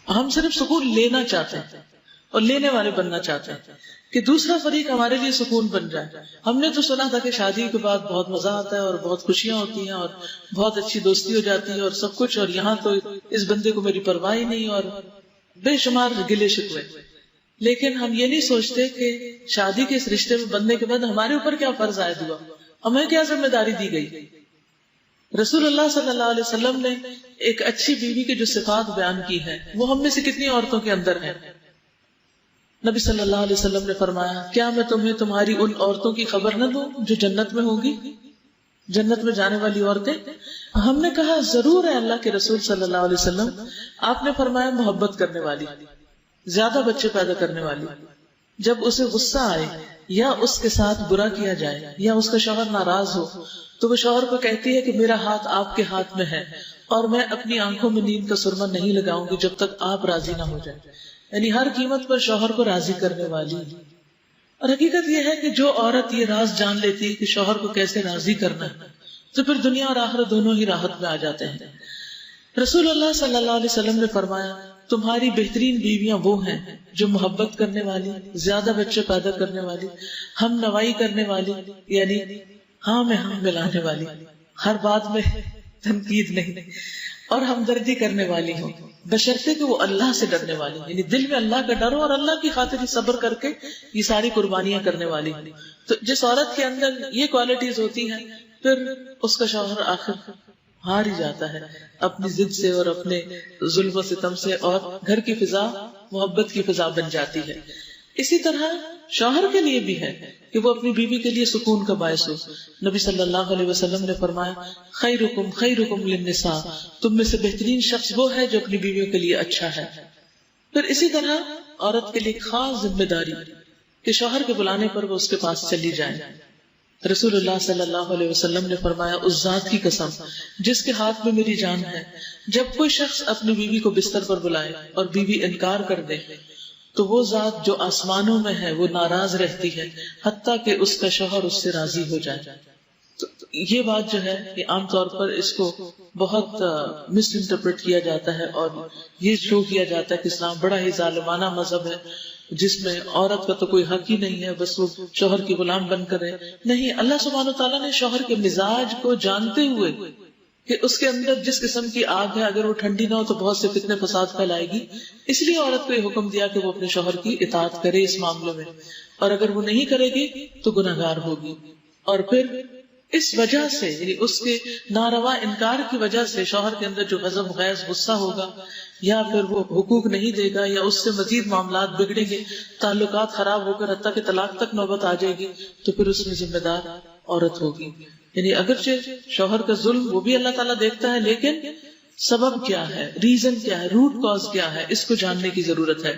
ہم صرف سکون لینا چاہتے ہیں اور لینے والے بننا چاہتے ہیں کہ دوسرا فریق ہمارے لیے سکون بن جائے. ہم نے تو سنا تھا کہ شادی کے بعد بہت مزہ آتا ہے اور بہت خوشیاں ہوتی ہیں اور بہت اچھی دوستی ہو جاتی ہے اور سب کچھ، اور یہاں تو اس بندے کو میری پرواہ ہی نہیں اور بے شمار گلے شکوے. لیکن ہم یہ نہیں سوچتے کہ شادی کے اس رشتے میں بننے کے بعد ہمارے اوپر کیا فرض عائد ہوا، ہمیں کیا ذمہ داری دی گئی. رسول اللہ صلی اللہ علیہ وسلم نے ایک اچھی بیوی کی جو صفات بیان کی ہے وہ ہم میں سے کتنی عورتوں کے اندر ہیں. نبی صلی اللہ علیہ وسلم نے فرمایا کیا میں تمہیں تمہاری ان عورتوں کی خبر نہ دوں جو جنت میں ہوگی، جنت میں جانے والی عورتیں. ہم نے کہا ضرور ہے اللہ کے رسول صلی اللہ علیہ وسلم. آپ نے فرمایا محبت کرنے والی، زیادہ بچے پیدا کرنے والی. جب اسے غصہ آئے یا اس کے ساتھ برا کیا جائے یا اس کا شوہر ناراض ہو تو وہ شوہر کو کہتی ہے کہ میرا ہاتھ آپ کے ہاتھ میں ہے اور میں اپنی آنکھوں میں نیند کا سرما نہیں لگاؤں گی جب تک آپ راضی نہ ہو جائیں. یعنی ہر قیمت پر شوہر کو راضی کرنے والی. اور حقیقت یہ ہے کہ جو عورت یہ راز جان لیتی ہے کہ شوہر کو کیسے راضی کرنا ہے تو پھر دنیا اور آخرت دونوں ہی راحت میں آ جاتے ہیں. رسول اللہ صلی اللہ علیہ وسلم نے فرمایا تمہاری بہترین بیویاں وہ ہیں جو محبت کرنے والی، زیادہ بچے پیدا کرنے والی، ہم نوائی کرنے والی، یعنی ہاں میں ہاں ملانے والی، ہر بات میں تنقید نہیں، اور ہمدردی کرنے والی ہوں، بشرطے کہ وہ اللہ سے ڈرنے والی، یعنی دل میں اللہ کا ڈر ہو اور اللہ کی خاطر ہی صبر کر کے یہ ساری قربانیاں کرنے والی. تو جس عورت کے اندر یہ کوالٹیز ہوتی ہیں پھر اس کا شوہر آخر ہار ہی جاتا ہے اپنی ضد سے اور اپنے ظلم و ستم سے، اور گھر کی فضا محبت کی فضا بن جاتی ہے. اسی طرح شوہر کے لیے بھی ہے کہ وہ اپنی بیوی کے لیے سکون کا باعث ہو. نبی صلی اللہ علیہ وسلم نے فرمایا خیرکم خیرکم للنساء، تم میں سے بہترین شخص وہ ہے جو اپنی بیویوں کے لیے اچھا ہے. پھر اسی طرح عورت کے لیے خاص ذمہ داری کہ شوہر کے بلانے پر وہ اس کے پاس چلی جائے. رسول اللہ صلی اللہ علیہ وسلم نے فرمایا اس ذات کی قسم جس کے ہاتھ میں میری جان ہے، جب کوئی شخص اپنی بیوی کو بستر پر بلائے اور بیوی انکار کر دے تو وہ ذات جو آسمانوں میں ہے وہ ناراض رہتی ہے حتیٰ کہ اس کا شوہر اس سے راضی ہو جائے. تو یہ بات جو ہے کہ عام طور پر اس کو بہت مس انٹرپریٹ کیا جاتا ہے اور یہ شو کیا جاتا ہے کہ اسلام بڑا ہی ظالمانہ مذہب ہے جس میں عورت کا تو کوئی حق ہی نہیں ہے، بس وہ شوہر کی غلام بن کر رہے. نہیں، اللہ سبحانہ وتعالیٰ نے شوہر کے مزاج کو جانتے ہوئے کہ اس کے اندر جس قسم کی آگ ہے اگر وہ ٹھنڈی نہ ہو تو بہت سے فتنے فساد پھیلائے گی، اس لیے عورت کو یہ حکم دیا کہ وہ اپنے شوہر کی اطاعت کرے اس معاملے میں، اور اگر وہ نہیں کرے گی تو گناہگار ہوگی. اور پھر اس وجہ سے یعنی اس کے ناروا انکار کی وجہ سے شوہر کے اندر جو غضب غیظ غصہ ہوگا یا پھر وہ حقوق نہیں دے گا یا اس سے مزید معاملات بگڑیں گے، تعلقات خراب ہو کر حتیٰ کہ طلاق تک نوبت آ جائے گی، تو پھر اس میں ذمہ دار عورت ہوگی. یعنی اگرچہ شوہر کا ظلم وہ بھی اللہ تعالیٰ دیکھتا ہے، لیکن سبب کیا ہے، ریزن کیا ہے، روٹ کاز کیا ہے، اس کو جاننے کی ضرورت ہے.